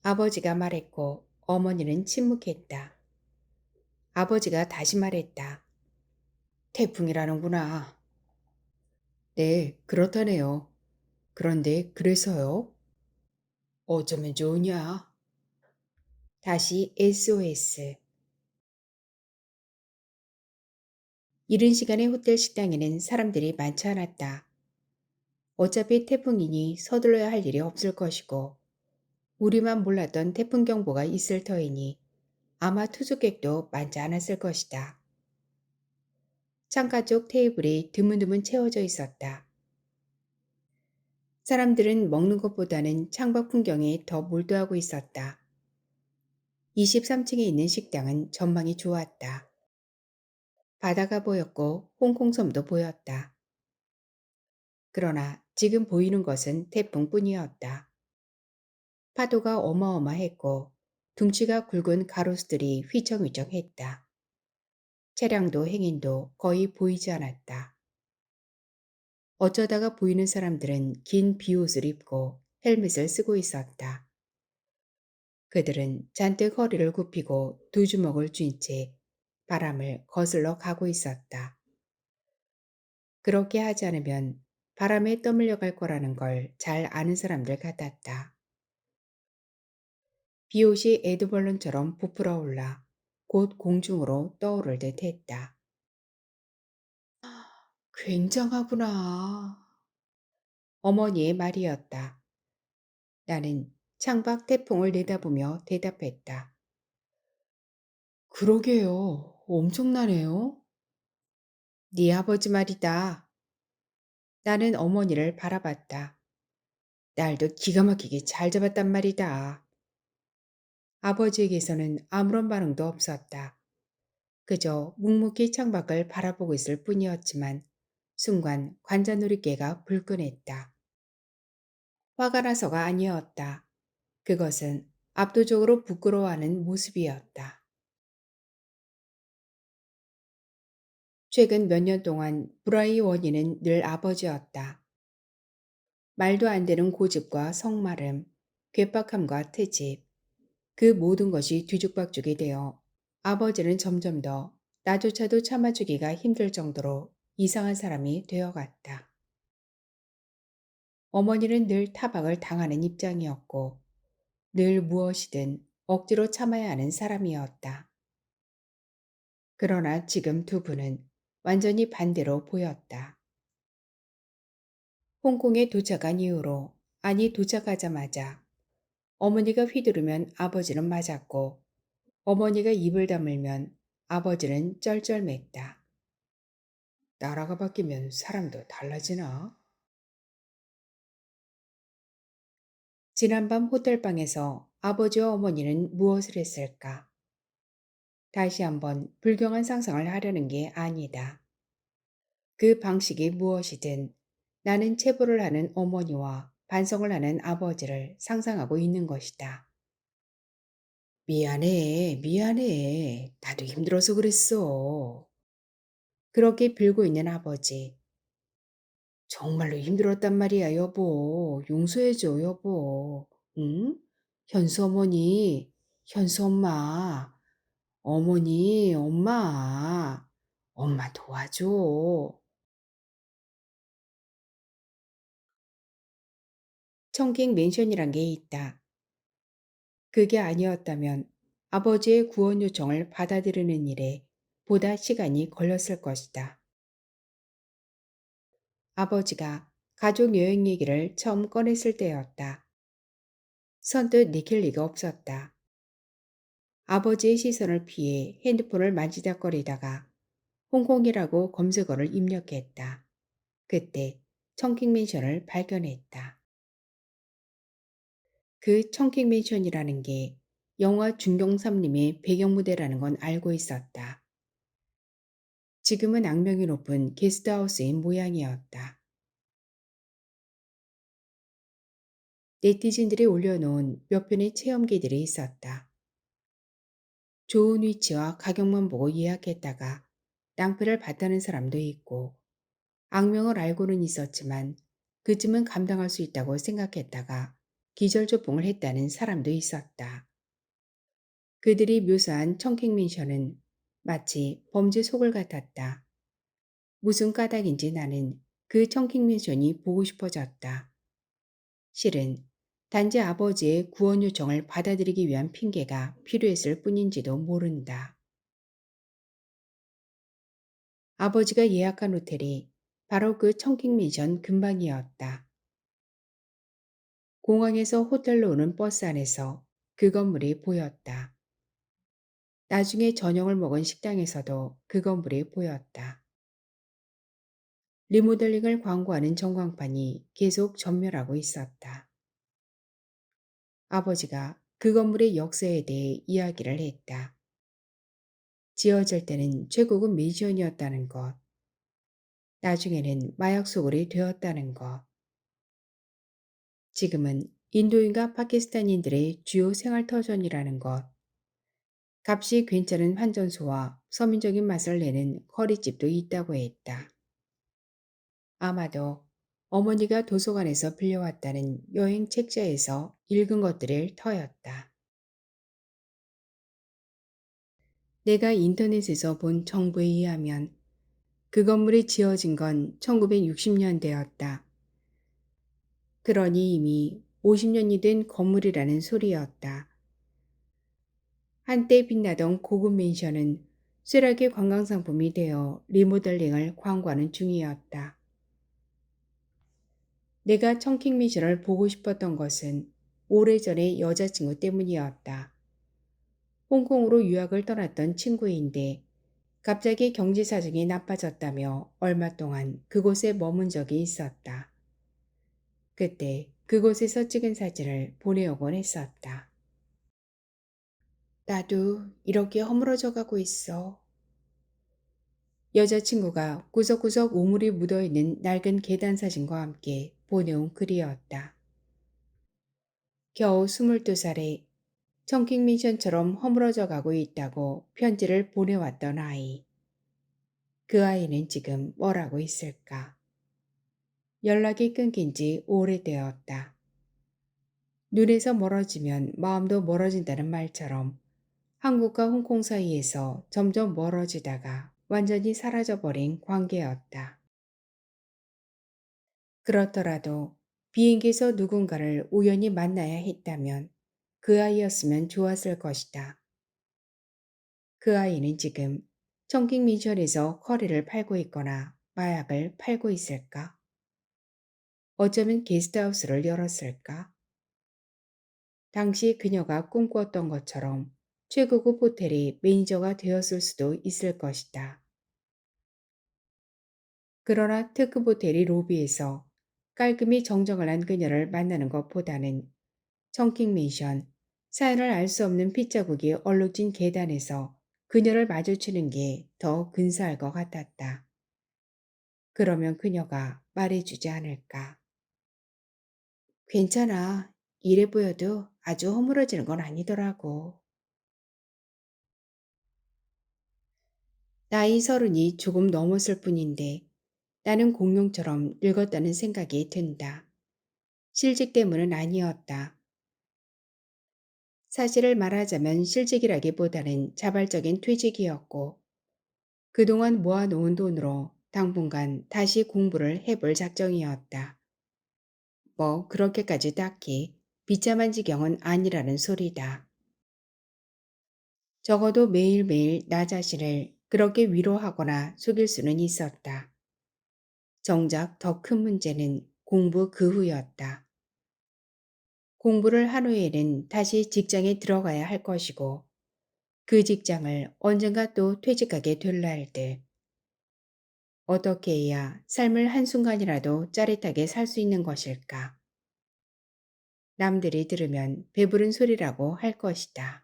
아버지가 말했고 어머니는 침묵했다. 아버지가 다시 말했다. 태풍이라는구나. 네, 그렇다네요. 그런데 그래서요? 어쩌면 좋으냐? 다시 SOS. 이른 시간에 호텔 식당에는 사람들이 많지 않았다. 어차피 태풍이니 서둘러야 할 일이 없을 것이고 우리만 몰랐던 태풍 경보가 있을 터이니 아마 투숙객도 많지 않았을 것이다. 창가 쪽 테이블이 드문드문 채워져 있었다. 사람들은 먹는 것보다는 창밖 풍경에 더 몰두하고 있었다. 23층에 있는 식당은 전망이 좋았다. 바다가 보였고 홍콩섬도 보였다. 그러나 지금 보이는 것은 태풍뿐이었다. 파도가 어마어마했고 둥치가 굵은 가로수들이 휘청휘청했다. 차량도 행인도 거의 보이지 않았다. 어쩌다가 보이는 사람들은 긴 비옷을 입고 헬멧을 쓰고 있었다. 그들은 잔뜩 허리를 굽히고 두 주먹을 쥔 채 바람을 거슬러 가고 있었다. 그렇게 하지 않으면 바람에 떠밀려 갈 거라는 걸 잘 아는 사람들 같았다. 비옷이 에드벌룬처럼 부풀어 올라 곧 공중으로 떠오를 듯 했다. 굉장하구나. 어머니의 말이었다. 나는 창밖 태풍을 내다보며 대답했다. 그러게요. 엄청나네요. 네 아버지 말이다. 나는 어머니를 바라봤다. 날도 기가 막히게 잘 잡았단 말이다. 아버지에게서는 아무런 반응도 없었다. 그저 묵묵히 창밖을 바라보고 있을 뿐이었지만 순간 관자놀이개가 불끈했다. 화가 나서가 아니었다. 그것은 압도적으로 부끄러워하는 모습이었다. 최근 몇 년 동안 불화의 원인은 늘 아버지였다. 말도 안 되는 고집과 성마름, 괴팍함과 트집, 그 모든 것이 뒤죽박죽이 되어 아버지는 점점 더 나조차도 참아주기가 힘들 정도로 이상한 사람이 되어갔다. 어머니는 늘 타박을 당하는 입장이었고 늘 무엇이든 억지로 참아야 하는 사람이었다. 그러나 지금 두 분은 완전히 반대로 보였다. 홍콩에 도착한 이후로, 아니 도착하자마자 어머니가 휘두르면 아버지는 맞았고 어머니가 입을 다물면 아버지는 쩔쩔맸다. 나라가 바뀌면 사람도 달라지나? 지난밤 호텔방에서 아버지와 어머니는 무엇을 했을까? 다시 한번 불경한 상상을 하려는 게 아니다. 그 방식이 무엇이든 나는 체부를 하는 어머니와 반성을 하는 아버지를 상상하고 있는 것이다. 미안해, 미안해. 나도 힘들어서 그랬어. 그렇게 빌고 있는 아버지. 정말로 힘들었단 말이야, 여보. 용서해줘, 여보. 응? 현수 어머니, 현수 엄마, 어머니, 엄마, 엄마 도와줘. 청킹 맨션이란 게 있다. 그게 아니었다면 아버지의 구원 요청을 받아들이는 일에 보다 시간이 걸렸을 것이다. 아버지가 가족 여행 얘기를 처음 꺼냈을 때였다. 선뜻 내킬 리가 없었다. 아버지의 시선을 피해 핸드폰을 만지작거리다가 홍콩이라고 검색어를 입력했다. 그때 청킹맨션을 발견했다. 그 청킹맨션이라는 게 영화 중경삼림의 배경무대라는 건 알고 있었다. 지금은 악명이 높은 게스트하우스인 모양이었다. 네티즌들이 올려놓은 몇 편의 체험기들이 있었다. 좋은 위치와 가격만 보고 예약했다가 낭패를 봤다는 사람도 있고 악명을 알고는 있었지만 그쯤은 감당할 수 있다고 생각했다가 기절조봉을 했다는 사람도 있었다. 그들이 묘사한 청킹민션은 마치 범죄 속을 같았다. 무슨 까닭인지 나는 그 청킹민션이 보고 싶어졌다. 실은 단지 아버지의 구원 요청을 받아들이기 위한 핑계가 필요했을 뿐인지도 모른다. 아버지가 예약한 호텔이 바로 그 청킹민션 근방이었다. 공항에서 호텔로 오는 버스 안에서 그 건물이 보였다. 나중에 저녁을 먹은 식당에서도 그 건물이 보였다. 리모델링을 광고하는 전광판이 계속 전멸하고 있었다. 아버지가 그 건물의 역사에 대해 이야기를 했다. 지어질 때는 최고급 맨션이었다는 것, 나중에는 마약 소굴이 되었다는 것, 지금은 인도인과 파키스탄인들의 주요 생활터전이라는 것, 값이 괜찮은 환전소와 서민적인 맛을 내는 커리집도 있다고 했다. 아마도 어머니가 도서관에서 빌려왔다는 여행 책자에서 읽은 것들일 터였다. 내가 인터넷에서 본 정보에 의하면 그 건물이 지어진 건 1960년대였다. 그러니 이미 50년이 된 건물이라는 소리였다. 한때 빛나던 고급 맨션은 쇠락의 관광상품이 되어 리모델링을 광고하는 중이었다. 내가 청킹 맨션을 보고 싶었던 것은 오래전의 여자친구 때문이었다. 홍콩으로 유학을 떠났던 친구인데 갑자기 경제 사정이 나빠졌다며 얼마 동안 그곳에 머문 적이 있었다. 그때 그곳에서 찍은 사진을 보내오곤 했었다. 나도 이렇게 허물어져 가고 있어. 여자친구가 구석구석 우물이 묻어있는 낡은 계단 사진과 함께 보내온 글이었다. 겨우 22살에 청킹 미션처럼 허물어져 가고 있다고 편지를 보내왔던 아이. 그 아이는 지금 뭘 하고 있을까? 연락이 끊긴 지 오래되었다. 눈에서 멀어지면 마음도 멀어진다는 말처럼 한국과 홍콩 사이에서 점점 멀어지다가 완전히 사라져버린 관계였다. 그렇더라도 비행기에서 누군가를 우연히 만나야 했다면 그 아이였으면 좋았을 것이다. 그 아이는 지금 청킹 미션에서 커리를 팔고 있거나 마약을 팔고 있을까? 어쩌면 게스트하우스를 열었을까? 당시 그녀가 꿈꾸었던 것처럼 최고급 호텔의 매니저가 되었을 수도 있을 것이다. 그러나 특급 호텔의 로비에서 깔끔히 정정을 한 그녀를 만나는 것보다는 청킹 맨션, 사연을 알 수 없는 핏자국이 얼룩진 계단에서 그녀를 마주치는 게 더 근사할 것 같았다. 그러면 그녀가 말해주지 않을까. 괜찮아. 이래 보여도 아주 허물어지는 건 아니더라고. 나이 30이 조금 넘었을 뿐인데 나는 공룡처럼 늙었다는 생각이 든다. 실직 때문은 아니었다. 사실을 말하자면 실직이라기보다는 자발적인 퇴직이었고 그동안 모아놓은 돈으로 당분간 다시 공부를 해볼 작정이었다. 뭐 그렇게까지 딱히 비참한 지경은 아니라는 소리다. 적어도 매일매일 나 자신을 그렇게 위로하거나 속일 수는 있었다. 정작 더 큰 문제는 공부 그 후였다. 공부를 한 후에는 다시 직장에 들어가야 할 것이고 그 직장을 언젠가 또 퇴직하게 될 날들. 어떻게 해야 삶을 한순간이라도 짜릿하게 살 수 있는 것일까? 남들이 들으면 배부른 소리라고 할 것이다.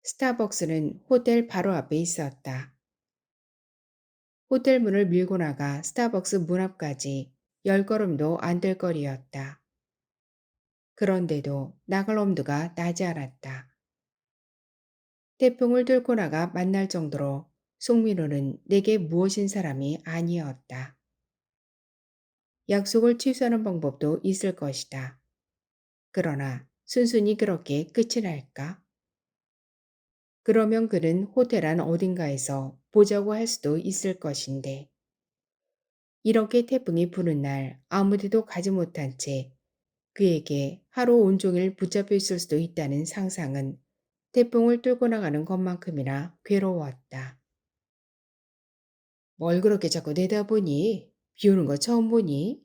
스타벅스는 호텔 바로 앞에 있었다. 호텔 문을 밀고 나가 스타벅스 문 앞까지 10걸음도 안 될 거리였다. 그런데도 나갈 엄두가 나지 않았다. 태풍을 뚫고 나가 만날 정도로 송민호는 내게 무엇인 사람이 아니었다. 약속을 취소하는 방법도 있을 것이다. 그러나 순순히 그렇게 끝이 날까? 그러면 그는 호텔 안 어딘가에서 보자고 할 수도 있을 것인데 이렇게 태풍이 부는 날 아무데도 가지 못한 채 그에게 하루 온종일 붙잡혀 있을 수도 있다는 상상은 태풍을 뚫고 나가는 것만큼이나 괴로웠다. 뭘 그렇게 자꾸 내다보니? 비 오는 거 처음 보니?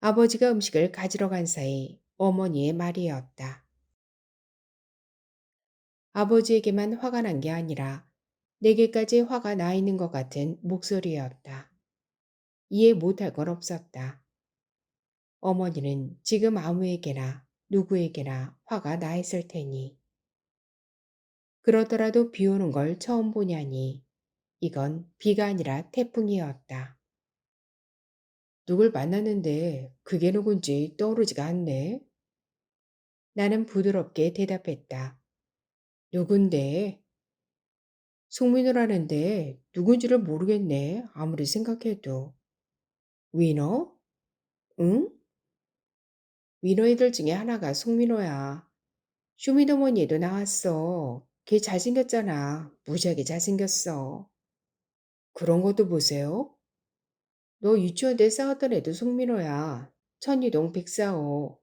아버지가 음식을 가지러 간 사이 어머니의 말이었다. 아버지에게만 화가 난 게 아니라 내게까지 화가 나 있는 것 같은 목소리였다. 이해 못할 건 없었다. 어머니는 지금 아무에게나 누구에게나 화가 나 있을 테니. 그러더라도 비 오는 걸 처음 보냐니 이건 비가 아니라 태풍이었다. 누굴 만났는데 그게 누군지 떠오르지가 않네. 나는 부드럽게 대답했다. 누군데? 송민호라는데 누군지를 모르겠네. 아무리 생각해도. 위너? 응? 위너 애들 중에 하나가 송민호야. 쇼미더머니에도 나왔어. 걔 잘생겼잖아. 무지하게 잘생겼어. 그런 것도 보세요. 너 유치원 때 싸웠던 애도 송민호야. 천이동 백사호.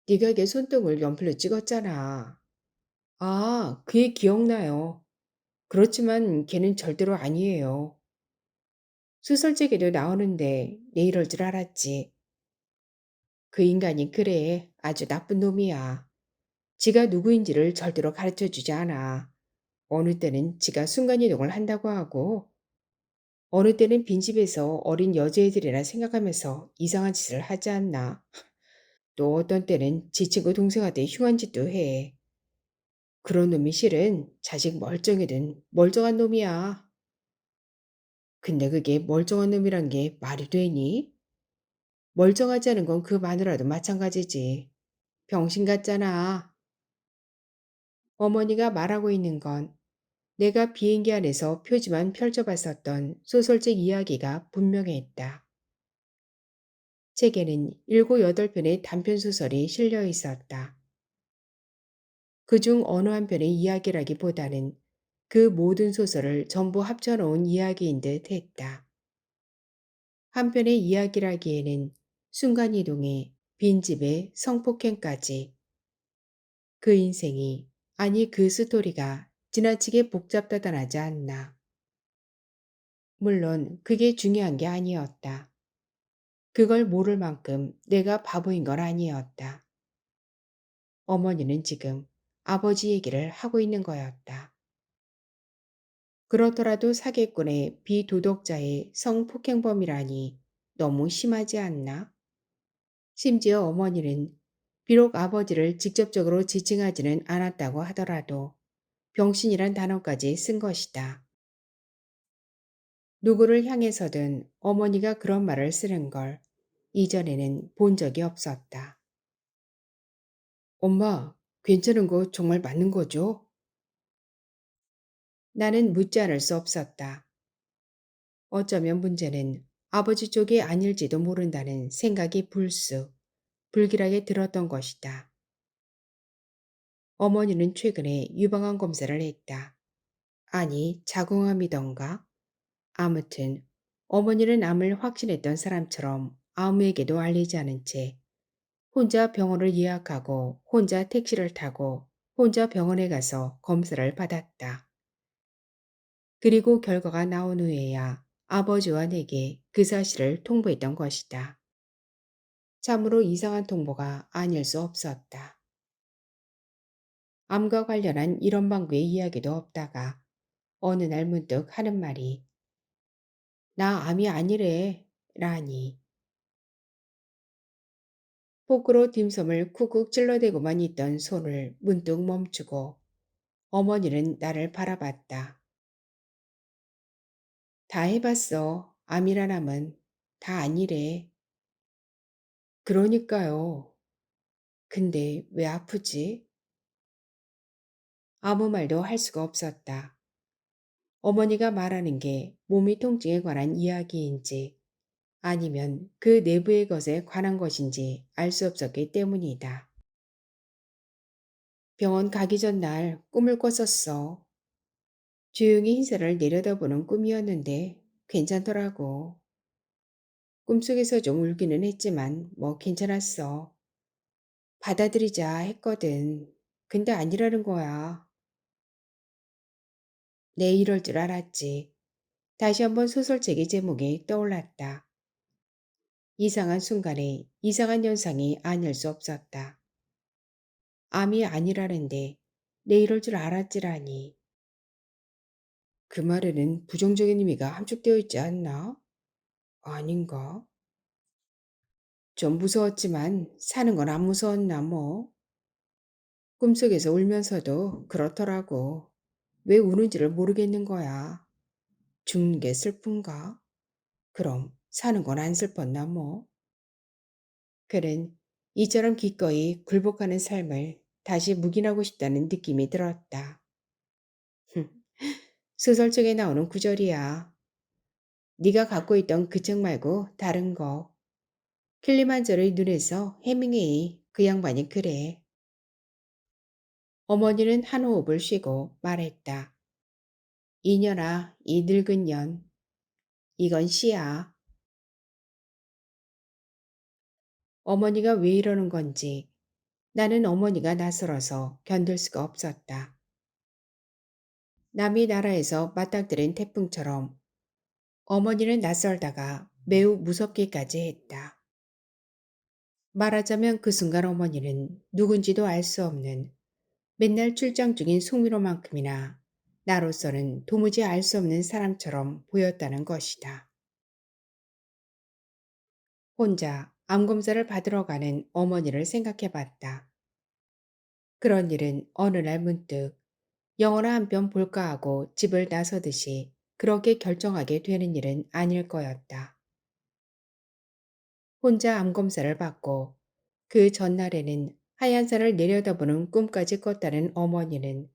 네가 걔 손등을 연필로 찍었잖아. 아, 그애 기억나요. 그렇지만 걔는 절대로 아니에요. 소설책에도 나오는데 내 이럴 줄 알았지. 그 인간이 그래. 아주 나쁜 놈이야. 지가 누구인지를 절대로 가르쳐 주지 않아. 어느 때는 지가 순간이동을 한다고 하고 어느 때는 빈집에서 어린 여자애들이나 생각하면서 이상한 짓을 하지 않나. 또 어떤 때는 지 친구 동생한테 흉한 짓도 해. 그런 놈이 실은 자식 멀쩡이든 멀쩡한 놈이야. 근데 그게 멀쩡한 놈이란 게 말이 되니? 멀쩡하지 않은 건 그 마누라도 마찬가지지. 병신 같잖아. 어머니가 말하고 있는 건 내가 비행기 안에서 표지만 펼쳐봤었던 소설책 이야기가 분명했다. 책에는 7, 8편의 단편소설이 실려 있었다. 그중 어느 한 편의 이야기라기보다는 그 모든 소설을 전부 합쳐놓은 이야기인 듯 했다. 한 편의 이야기라기에는 순간이동에 빈집에 성폭행까지 그 인생이 아니 그 스토리가 지나치게 복잡다단하지 않나. 물론 그게 중요한 게 아니었다. 그걸 모를 만큼 내가 바보인 건 아니었다. 어머니는 지금 아버지 얘기를 하고 있는 거였다. 그렇더라도 사기꾼의 비도덕자의 성폭행범이라니 너무 심하지 않나? 심지어 어머니는 비록 아버지를 직접적으로 지칭하지는 않았다고 하더라도 병신이란 단어까지 쓴 것이다. 누구를 향해서든 어머니가 그런 말을 쓰는 걸 이전에는 본 적이 없었다. 엄마, 괜찮은 거 정말 맞는 거죠? 나는 묻지 않을 수 없었다. 어쩌면 문제는 아버지 쪽이 아닐지도 모른다는 생각이 불길하게 들었던 것이다. 어머니는 최근에 유방암 검사를 했다. 아니, 자궁암이던가? 아무튼 어머니는 암을 확신했던 사람처럼 아무에게도 알리지 않은 채 혼자 병원을 예약하고 혼자 택시를 타고 혼자 병원에 가서 검사를 받았다. 그리고 결과가 나온 후에야 아버지와 내게 그 사실을 통보했던 것이다. 참으로 이상한 통보가 아닐 수 없었다. 암과 관련한 이런 방구의 이야기도 없다가 어느 날 문득 하는 말이 나 암이 아니래 라니. 포크로 딤섬을 쿡쿡 찔러대고만 있던 손을 문득 멈추고 어머니는 나를 바라봤다. 다 해봤어. 암이란 암은 다 아니래. 그러니까요. 근데 왜 아프지? 아무 말도 할 수가 없었다. 어머니가 말하는 게 몸이 통증에 관한 이야기인지 아니면 그 내부의 것에 관한 것인지 알 수 없었기 때문이다. 병원 가기 전날 꿈을 꿨었어. 조용히 흰색을 내려다보는 꿈이었는데 괜찮더라고. 꿈속에서 좀 울기는 했지만 뭐 괜찮았어. 받아들이자 했거든. 근데 아니라는 거야. 내 이럴 줄 알았지. 다시 한번 소설책의 제목이 떠올랐다. 이상한 순간에 이상한 현상이 아닐 수 없었다. 암이 아니라는데 내 이럴 줄 알았지라니. 그 말에는 부정적인 의미가 함축되어 있지 않나? 아닌가? 좀 무서웠지만 사는 건 안 무서웠나 뭐. 꿈속에서 울면서도 그렇더라고. 왜 우는지를 모르겠는 거야. 죽는 게 슬픈가? 그럼 사는 건 안 슬펐나 뭐. 그는 이처럼 기꺼이 굴복하는 삶을 다시 묵인하고 싶다는 느낌이 들었다. 소설책에 나오는 구절이야. 네가 갖고 있던 그 책 말고 다른 거. 킬리만자로의 눈에서 해밍웨이 그 양반이 그래. 어머니는 한 호흡을 쉬고 말했다. 이년아, 이 늙은 년. 이건 시야. 어머니가 왜 이러는 건지 나는 어머니가 낯설어서 견딜 수가 없었다. 남이 나라에서 맞닥뜨린 태풍처럼 어머니는 낯설다가 매우 무섭기까지 했다. 말하자면 그 순간 어머니는 누군지도 알 수 없는 맨날 출장 중인 송민호만큼이나 나로서는 도무지 알 수 없는 사람처럼 보였다는 것이다. 혼자 암검사를 받으러 가는 어머니를 생각해 봤다. 그런 일은 어느 날 문득 영화나 한 편 볼까 하고 집을 나서듯이 그렇게 결정하게 되는 일은 아닐 거였다. 혼자 암 검사를 받고 그 전날에는 하얀 산을 내려다보는 꿈까지 꿨다는 어머니는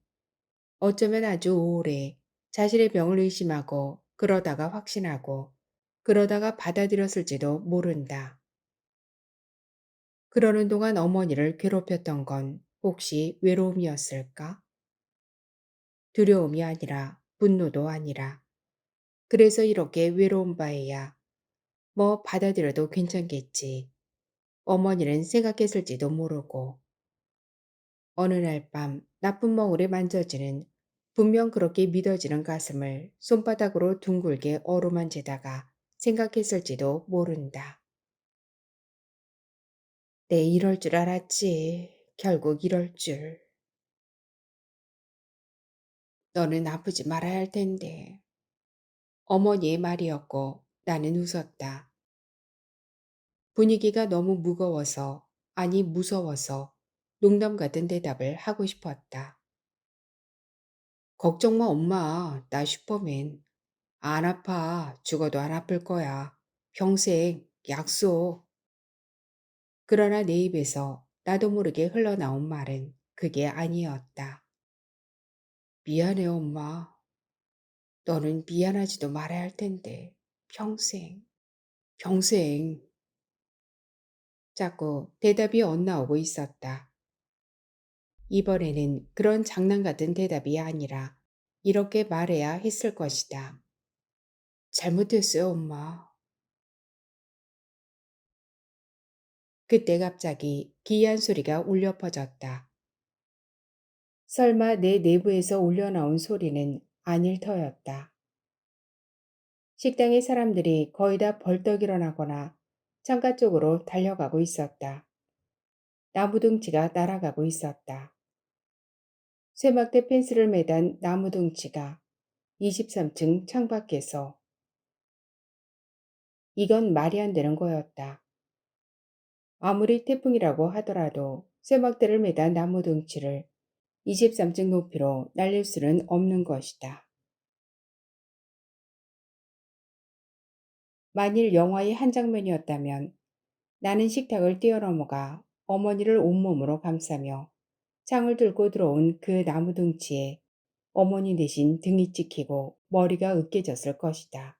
어쩌면 아주 오래 자신의 병을 의심하고 그러다가 확신하고 그러다가 받아들였을지도 모른다. 그러는 동안 어머니를 괴롭혔던 건 혹시 외로움이었을까? 두려움이 아니라 분노도 아니라 그래서 이렇게 외로운 바에야 뭐 받아들여도 괜찮겠지. 어머니는 생각했을지도 모르고 어느 날 밤 나쁜 멍울에 만져지는 분명 그렇게 믿어지는 가슴을 손바닥으로 둥글게 어루만지다가 생각했을지도 모른다. 내 이럴 줄 알았지. 결국 이럴 줄. 너는 아프지 말아야 할 텐데. 어머니의 말이었고 나는 웃었다. 분위기가 너무 무거워서, 아니 무서워서 농담 같은 대답을 하고 싶었다. 걱정 마 엄마. 나 슈퍼맨. 안 아파. 죽어도 안 아플 거야. 평생 약속. 그러나 내 입에서 나도 모르게 흘러나온 말은 그게 아니었다. 미안해 엄마. 너는 미안하지도 말아야 할 텐데. 평생. 평생. 자꾸 대답이 엇나오고 있었다. 이번에는 그런 장난 같은 대답이 아니라 이렇게 말해야 했을 것이다. 잘못했어요, 엄마. 그때 갑자기 기이한 소리가 울려 퍼졌다. 설마 내 내부에서 울려나온 소리는 아닐 터였다. 식당의 사람들이 거의 다 벌떡 일어나거나 창가 쪽으로 달려가고 있었다. 나무둥치가 날아가고 있었다. 쇠막대 펜스를 매단 나무둥치가 23층 창밖에서 이건 말이 안 되는 거였다. 아무리 태풍이라고 하더라도 쇠막대를 매단 나무둥치를 23층 높이로 날릴 수는 없는 것이다. 만일 영화의 한 장면이었다면 나는 식탁을 뛰어넘어가 어머니를 온몸으로 감싸며 창을 뚫고 들어온 그 나무둥치에 어머니 대신 등이 찍히고 머리가 으깨졌을 것이다.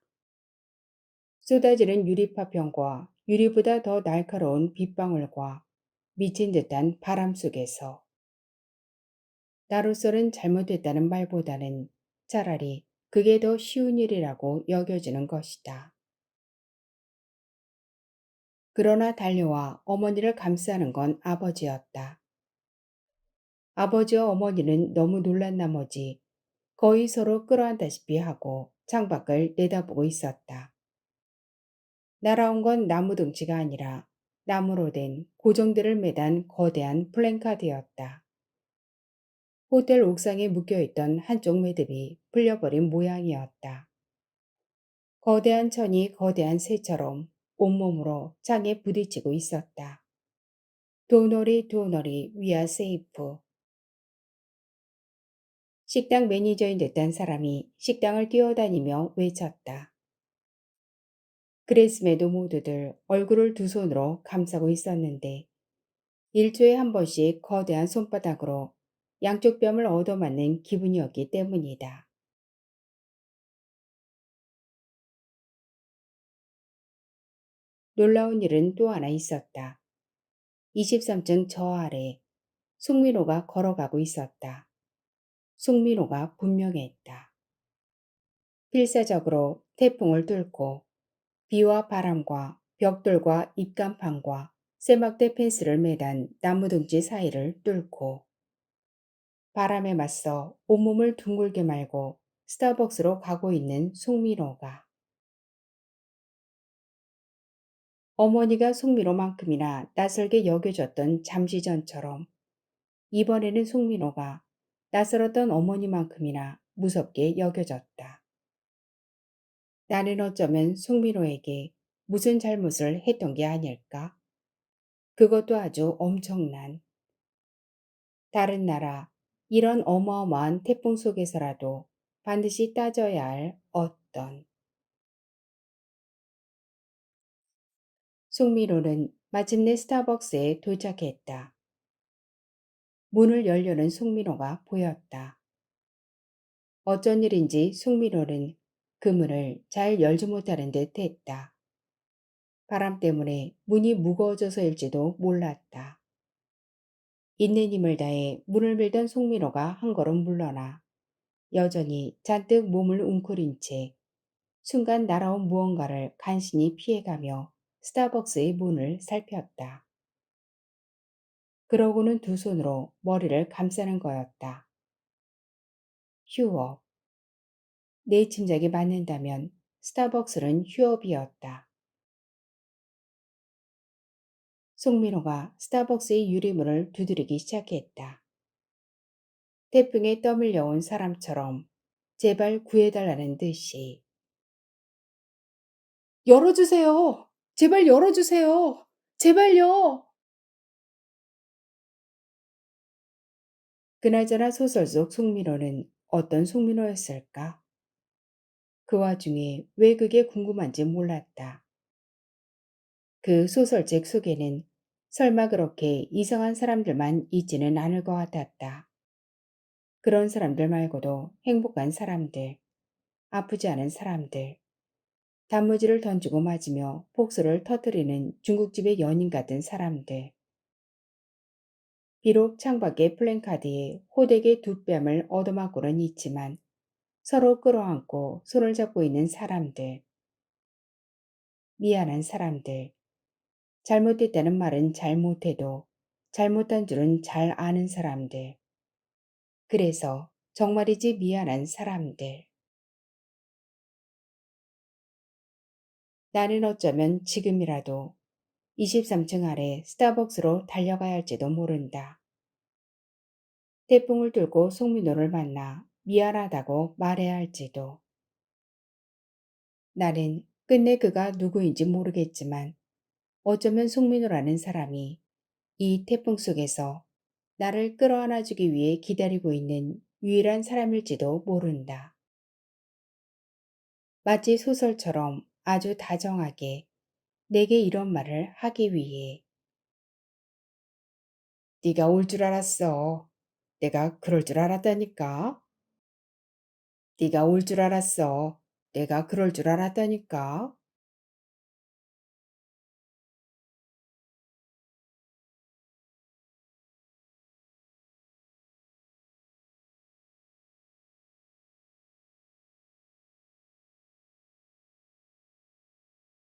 쏟아지는 유리파편과 유리보다 더 날카로운 빗방울과 미친 듯한 바람 속에서 나로서는 잘못했다는 말보다는 차라리 그게 더 쉬운 일이라고 여겨지는 것이다. 그러나 달려와 어머니를 감싸는 건 아버지였다. 아버지와 어머니는 너무 놀란 나머지 거의 서로 끌어안다시피 하고 창밖을 내다보고 있었다. 날아온 건 나무둥치가 아니라 나무로 된 고정대를 매단 거대한 플랜카드였다. 호텔 옥상에 묶여있던 한쪽 매듭이 풀려버린 모양이었다. 거대한 천이 거대한 새처럼 온몸으로 창에 부딪히고 있었다. 도너리 도너리 위아 세이프. 식당 매니저인 듯한 사람이 식당을 뛰어다니며 외쳤다. 그랬음에도 모두들 얼굴을 두 손으로 감싸고 있었는데 일주에 한 번씩 거대한 손바닥으로 양쪽 뺨을 얻어맞는 기분이었기 때문이다. 놀라운 일은 또 하나 있었다. 23층 저 아래 송민호가 걸어가고 있었다. 송민호가 분명했다. 필사적으로 태풍을 뚫고 비와 바람과 벽돌과 입간판과 쇠막대 펜스를 매단 나무둥지 사이를 뚫고 바람에 맞서 온몸을 둥글게 말고 스타벅스로 가고 있는 송민호가 어머니가 송민호만큼이나 낯설게 여겨졌던 잠시 전처럼 이번에는 송민호가 낯설었던 어머니만큼이나 무섭게 여겨졌다. 나는 어쩌면 송민호에게 무슨 잘못을 했던 게 아닐까? 그것도 아주 엄청난 다른 나라, 이런 어마어마한 태풍 속에서라도 반드시 따져야 할 어떤. 송미로는 마침내 스타벅스에 도착했다. 문을 열려는 송민호가 보였다. 어쩐 일인지 송민호는 그 문을 잘 열지 못하는 듯 했다. 바람 때문에 문이 무거워져서일지도 몰랐다. 있는 힘을 다해 문을 밀던 송민호가 한 걸음 물러나 여전히 잔뜩 몸을 웅크린 채 순간 날아온 무언가를 간신히 피해가며 스타벅스의 문을 살폈다. 그러고는 두 손으로 머리를 감싸는 거였다. 휴업. 내 짐작이 맞는다면 스타벅스는 휴업이었다. 송민호가 스타벅스의 유리문을 두드리기 시작했다. 태풍에 떠밀려온 사람처럼 제발 구해달라는 듯이. 열어주세요! 제발 열어주세요! 제발요! 그나저나 소설 속 송민호는 어떤 송민호였을까? 그 와중에 왜 그게 궁금한지 몰랐다. 그 소설책 속에는 설마 그렇게 이상한 사람들만 있지는 않을 것 같았다. 그런 사람들 말고도 행복한 사람들, 아프지 않은 사람들, 단무지를 던지고 맞으며 폭소를 터뜨리는 중국집의 연인 같은 사람들. 비록 창밖의 플랜카드에 호되게 두 뺨을 얻어맞고는 있지만 서로 끌어안고 손을 잡고 있는 사람들. 미안한 사람들. 잘못됐다는 말은 잘못해도 잘못한 줄은 잘 아는 사람들. 그래서 정말이지 미안한 사람들. 나는 어쩌면 지금이라도 23층 아래 스타벅스로 달려가야 할지도 모른다. 태풍을 뚫고 송민호를 만나 미안하다고 말해야 할지도. 나는 끝내 그가 누구인지 모르겠지만 어쩌면 송민호라는 사람이 이 태풍 속에서 나를 끌어안아주기 위해 기다리고 있는 유일한 사람일지도 모른다. 마치 소설처럼 아주 다정하게 내게 이런 말을 하기 위해. 네가 올 줄 알았어. 내가 그럴 줄 알았다니까. 네가 올 줄 알았어. 내가 그럴 줄 알았다니까.